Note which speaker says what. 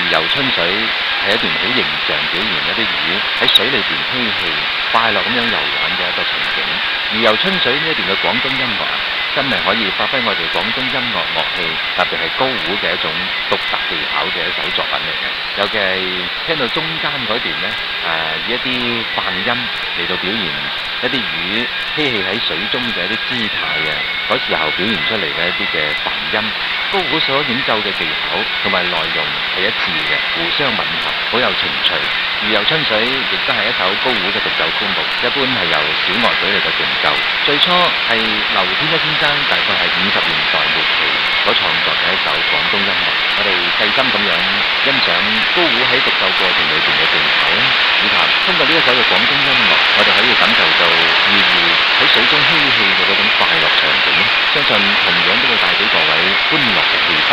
Speaker 1: 魚遊春水係一段好形象表現一啲魚喺水裏邊嬉戲快樂咁樣遊玩嘅一個情景。魚遊春水呢一段嘅廣東音樂真係可以發揮我哋廣東音樂樂器，特別係高胡嘅一種獨特技巧嘅一首作品嚟嘅。尤其係聽到中間嗰段呢，以一啲泛音嚟到表現一啲魚嬉戲喺水中嘅一啲姿態嘅，嗰時候表現出嚟嘅一啲嘅泛音，高胡所演奏嘅技巧同埋內容係一致嘅，互相吻合，好有情趣。魚遊春水亦都係一首高胡嘅獨奏曲目，一般係由小樂隊嚟到伴奏。最初係劉天一先生大概係50年代末期所創作嘅一首廣東音樂。我哋細心咁樣欣賞高胡喺獨奏過程裏邊嘅技巧，以及通過呢一首嘅廣東音樂，我哋可以感受到魚喺水中嬉戲嘅嗰種快樂場景。相信同樣都會帶俾各位歡樂嘅氣氛。